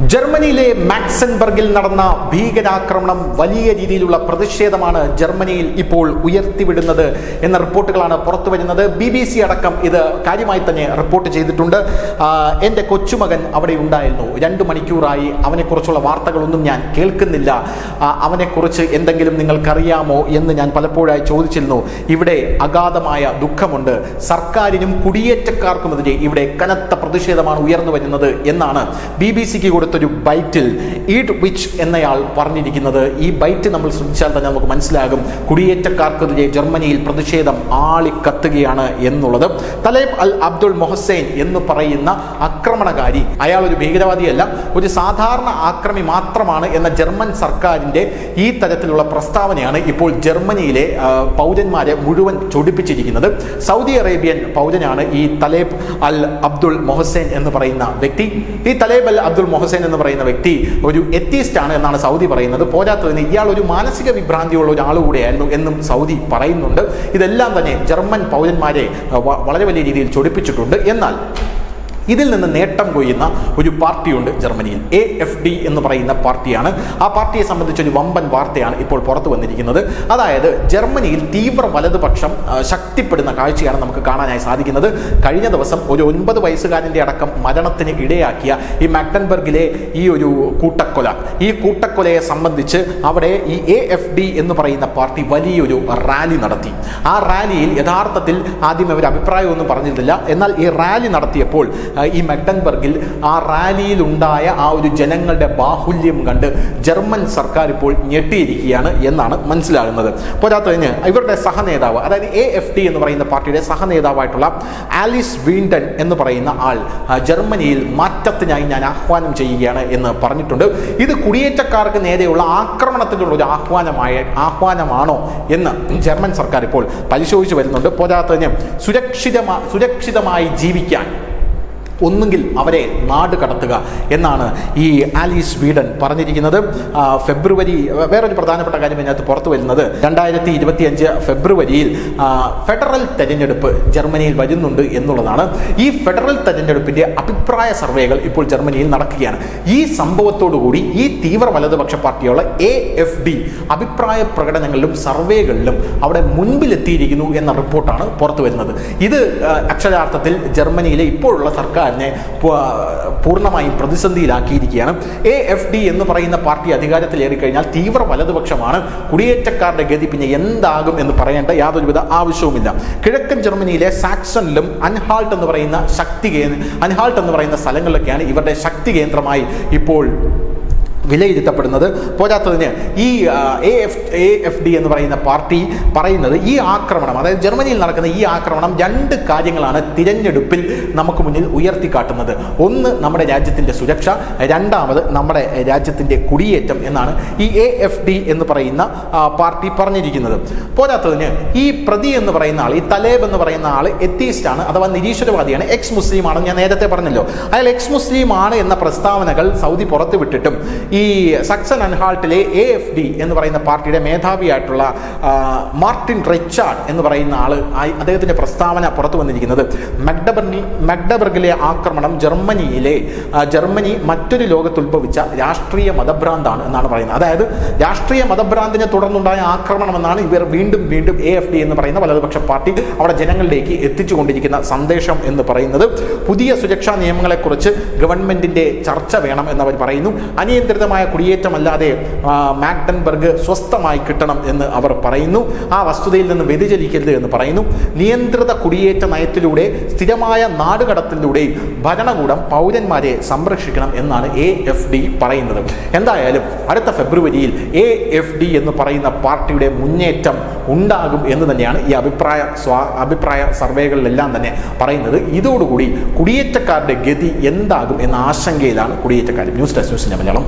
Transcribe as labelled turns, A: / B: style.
A: ജർമ്മനിയിലെ മാക്സൻബർഗിൽ നടന്ന ഭീകരാക്രമണം വലിയ രീതിയിലുള്ള പ്രതിഷേധമാണ് ജർമ്മനിയിൽ ഇപ്പോൾ ഉയർത്തിവിടുന്നത് എന്ന റിപ്പോർട്ടുകളാണ് പുറത്തു വരുന്നത്. BBC അടക്കം ഇത് കാര്യമായി തന്നെ റിപ്പോർട്ട് ചെയ്തിട്ടുണ്ട്. എൻ്റെ കൊച്ചുമകൻ അവിടെ ഉണ്ടായിരുന്നു. 2 മണിക്കൂറായി അവനെക്കുറിച്ചുള്ള വാർത്തകളൊന്നും ഞാൻ കേൾക്കുന്നില്ല. അവനെക്കുറിച്ച് എന്തെങ്കിലും നിങ്ങൾക്കറിയാമോ എന്ന് ഞാൻ പലപ്പോഴായി ചോദിച്ചിരുന്നു. ഇവിടെ അഗാധമായ ദുഃഖമുണ്ട്. സർക്കാരിനും കുടിയേറ്റക്കാർക്കുമെതിരെ ഇവിടെ കനത്ത പ്രതിഷേധമാണ് ഉയർന്നു വരുന്നത് എന്നാണ് BBCക്ക് കൊടുത്തൊരു ബൈറ്റിൽ ഈഡ് വിച്ച് എന്നയാൾ പറഞ്ഞിരിക്കുന്നത്. ഈ ബൈറ്റ് നമ്മൾ ശ്രദ്ധിച്ചാൽ തന്നെ നമുക്ക് മനസ്സിലാകും കുടിയേറ്റക്കാർക്കെതിരെ ജർമ്മനിയിൽ പ്രതിഷേധം ആളിക്കത്തുകയാണ് എന്നുള്ളത്. തലേബ് അൽ അബ്ദുൾ മൊഹസൈൻ എന്ന് പറയുന്ന ആക്രമണകാരി, അയാൾ ഒരു ഭീകരവാദിയല്ല, ഒരു സാധാരണ ആക്രമി മാത്രമാണ് എന്ന ജർമ്മൻ സർക്കാരിൻ്റെ ഈ തരത്തിലുള്ള പ്രസ്താവനയാണ് ഇപ്പോൾ ജർമ്മനിയിലെ പൗരന്മാരെ മുഴുവൻ ചൊടിപ്പിച്ചിരിക്കുന്നത്. സൗദി അറേബ്യൻ പൗരനാണ് ഈ തലേബ് അൽ അബ്ദുൾ മൊഹസൈൻ എന്ന് പറയുന്ന വ്യക്തി. ഈ തലേബ് അൽ അബ്ദുൾ മൊഹസൈൻ എന്ന് പറയുന്ന വ്യക്തി ഒരു എത്തീസ്റ്റ് ആണ് എന്നാണ് സൗദി പറയുന്നത്. പോരാത്തതിന് ഇയാൾ ഒരു മാനസിക വിഭ്രാന്തിയുള്ള ഒരാൾ കൂടെയായിരുന്നു എന്നും സൗദി പറയുന്നുണ്ട്. ഇതെല്ലാം തന്നെ ജർമ്മൻ പൗരന്മാരെ വളരെ വലിയ രീതിയിൽ ചൊടിപ്പിച്ചിട്ടുണ്ട്. എന്നാൽ ഇതിൽ നിന്ന് നേട്ടം കൊയ്യുന്ന ഒരു പാർട്ടിയുണ്ട് ജർമ്മനിയിൽ. AfD എന്ന് പറയുന്ന പാർട്ടിയാണ്. ആ പാർട്ടിയെ സംബന്ധിച്ചൊരു വമ്പൻ വാർത്തയാണ് ഇപ്പോൾ പുറത്തു വന്നിരിക്കുന്നത്. അതായത് ജർമ്മനിയിൽ തീവ്ര വലതുപക്ഷം ശക്തിപ്പെടുന്ന കാഴ്ചയാണ് നമുക്ക് കാണാനായി സാധിക്കുന്നത്. കഴിഞ്ഞ ദിവസം ഒരു 9 വയസ്സുകാരൻ്റെ അടക്കം മരണത്തിന് ഇടയാക്കിയ ഈ മാഗ്ഡൻബർഗിലെ ഈ ഒരു കൂട്ടക്കൊല, ഈ കൂട്ടക്കൊലയെ സംബന്ധിച്ച് അവിടെ ഈ AfD എന്ന് പറയുന്ന പാർട്ടി വലിയൊരു റാലി നടത്തി. ആ റാലിയിൽ യഥാർത്ഥത്തിൽ ആദ്യം അവർ അഭിപ്രായമൊന്നും പറഞ്ഞിരുന്നില്ല. എന്നാൽ ഈ റാലി നടത്തിയപ്പോൾ ഈ മാഗ്ഡൻബർഗിൽ ആ റാലിയിൽ ഉണ്ടായ ആ ഒരു ജനങ്ങളുടെ ബാഹുല്യം കണ്ട് ജർമ്മൻ സർക്കാർ ഇപ്പോൾ ഞെട്ടിയിരിക്കുകയാണ് എന്നാണ് മനസ്സിലാകുന്നത്. പോരാത്തതിന് ഇവരുടെ സഹനേതാവ്, അതായത് AfD എന്ന് പറയുന്ന പാർട്ടിയുടെ സഹനേതാവായിട്ടുള്ള ആലിസ് വീണ്ടൻ എന്ന് പറയുന്ന ആൾ ജർമ്മനിയിൽ മാറ്റത്തിനായി ഞാൻ ആഹ്വാനം ചെയ്യുകയാണ് എന്ന് പറഞ്ഞിട്ടുണ്ട്. ഇത് കുടിയേറ്റക്കാർക്ക് നേരെയുള്ള ആക്രമണത്തിനുള്ള ഒരു ആഹ്വാനമാണോ എന്ന് ജർമ്മൻ സർക്കാർ ഇപ്പോൾ പരിശോധിച്ച് വരുന്നുണ്ട്. പോരാത്തതിന് സുരക്ഷിതമായി ജീവിക്കാൻ ഒന്നുകിൽ അവരെ നാട് കടത്തുക എന്നാണ് ഈ ആലിസ് വീഡൻ പറഞ്ഞിരിക്കുന്നത്. ഫെബ്രുവരി, വേറൊരു പ്രധാനപ്പെട്ട കാര്യം ഇതിനകത്ത് പുറത്തു വരുന്നത് 2025 ഫെബ്രുവരിയിൽ ഫെഡറൽ തെരഞ്ഞെടുപ്പ് ജർമ്മനിയിൽ വരുന്നുണ്ട് എന്നുള്ളതാണ്. ഈ ഫെഡറൽ തെരഞ്ഞെടുപ്പിൻ്റെ അഭിപ്രായ സർവേകൾ ഇപ്പോൾ ജർമ്മനിയിൽ നടക്കുകയാണ്. ഈ സംഭവത്തോടുകൂടി ഈ തീവ്ര വലതുപക്ഷ പാർട്ടിയുള്ള AfD അഭിപ്രായ പ്രകടനങ്ങളിലും സർവേകളിലും അവിടെ മുൻപിലെത്തിയിരിക്കുന്നു എന്ന റിപ്പോർട്ടാണ് പുറത്തു വരുന്നത്. ഇത് അക്ഷരാർത്ഥത്തിൽ ജർമ്മനിയിലെ ഇപ്പോഴുള്ള സർക്കാർ പൂർണ്ണമായും പ്രതിസന്ധിയിലാക്കിയിരിക്കുകയാണ്. AfD എന്ന് പറയുന്ന പാർട്ടി അധികാരത്തിലേറി കഴിഞ്ഞാൽ തീവ്ര വലതുപക്ഷമാണ്. കുടിയേറ്റക്കാരുടെ ഗതി പിന്നെ എന്താകും എന്ന് പറയേണ്ട യാതൊരുവിധ ആവശ്യവുമില്ല. കിഴക്കൻ ജർമ്മനിയിലെ സാക്സണിലും അൻഹാൾട്ട് എന്ന് പറയുന്ന സ്ഥലങ്ങളിലൊക്കെയാണ് ഇവരുടെ ശക്തി കേന്ദ്രമായി ഇപ്പോൾ വിലയിരുത്തപ്പെടുന്നത്. പോരാത്തതിന് ഈ AfD എന്ന് പറയുന്ന പാർട്ടി പറയുന്നത് ഈ ആക്രമണം, അതായത് ജർമ്മനിയിൽ നടക്കുന്ന ഈ ആക്രമണം 2 കാര്യങ്ങളാണ് തിരഞ്ഞെടുപ്പിൽ നമുക്ക് മുന്നിൽ ഉയർത്തിക്കാട്ടുന്നത്. ഒന്ന് നമ്മുടെ രാജ്യത്തിൻ്റെ സുരക്ഷ, രണ്ടാമത് നമ്മുടെ രാജ്യത്തിൻ്റെ കുടിയേറ്റം എന്നാണ് ഈ AfD എന്ന് പറയുന്ന പാർട്ടി പറഞ്ഞിരിക്കുന്നത്. പോരാത്തതിന് ഈ പ്രതി എന്ന് പറയുന്ന ആൾ, ഈ തലേബ് എന്ന് പറയുന്ന ആൾ എത്തീസ്റ്റ് ആണ്, അഥവാ നിരീശ്വരവാദിയാണ്, എക്സ് മുസ്ലിം ആണ്. ഞാൻ നേരത്തെ പറഞ്ഞല്ലോ, അയാൾ എക്സ് മുസ്ലിം ആണ് എന്ന പ്രസ്താവനകൾ സൗദി പുറത്തുവിട്ടിട്ടും ഈ സക്സൺ അൻഹാൾട്ടിലെ AfD എന്ന് പറയുന്ന പാർട്ടിയുടെ മേധാവിയായിട്ടുള്ള മാർട്ടിൻ റിച്ചാർഡ് എന്ന് പറയുന്ന ആൾ, അദ്ദേഹത്തിൻ്റെ പ്രസ്താവന പുറത്തു വന്നിരിക്കുന്നത് മഗ്ഡബർഗിലെ ആക്രമണം ജർമ്മനി മറ്റൊരു ലോകത്ത് ഉത്ഭവിച്ച രാഷ്ട്രീയ മതഭ്രാന്താണ് എന്നാണ് പറയുന്നത്. അതായത് രാഷ്ട്രീയ മതഭ്രാന്തിനെ തുടർന്നുണ്ടായ ആക്രമണം എന്നാണ് ഇവർ വീണ്ടും AfD എന്ന് പറയുന്ന വലതുപക്ഷ പാർട്ടി അവിടെ ജനങ്ങളിലേക്ക് എത്തിച്ചുകൊണ്ടിരിക്കുന്ന സന്ദേശം എന്ന് പറയുന്നത്. പുതിയ സുരക്ഷാ നിയമങ്ങളെക്കുറിച്ച് ഗവൺമെന്റിന്റെ ചർച്ച വേണം എന്നവർ പറയുന്നു. അനിയന്ത്രിതമായ കുടിയേറ്റമല്ലാതെ മാഗ്ഡൻബർഗ് സ്വസ്ഥമായി കിട്ടണം എന്ന് അവർ പറയുന്നു. ആ വസ്തുതയിൽ നിന്ന് വ്യതിചലിക്കരുത് എന്ന് പറയുന്നു. നിയന്ത്രിത കുടിയേറ്റ നയത്തിലൂടെ സ്ഥിരമായ നാടുകടത്തിലൂടെയും ഭരണകൂടം പൗരന്മാരെ സംരക്ഷിക്കണം എന്നാണ് AfD പറയുന്നത്. എന്തായാലും അടുത്ത ഫെബ്രുവരിയിൽ AfD എന്ന് പറയുന്ന പാർട്ടിയുടെ മുന്നേറ്റം ഉണ്ടാകും എന്ന് തന്നെയാണ് ഈ അഭിപ്രായ സർവേകളിലെല്ലാം തന്നെ പറയുന്നത്. ഇതോടുകൂടി കുടിയേറ്റക്കാരുടെ ഗതി എന്താകും എന്ന ആശങ്കയിലാണ് കുടിയേറ്റക്കാർ. ന്യൂസ് ഡെസ്ക് ന്യൂസിന്റെ മലയാളം.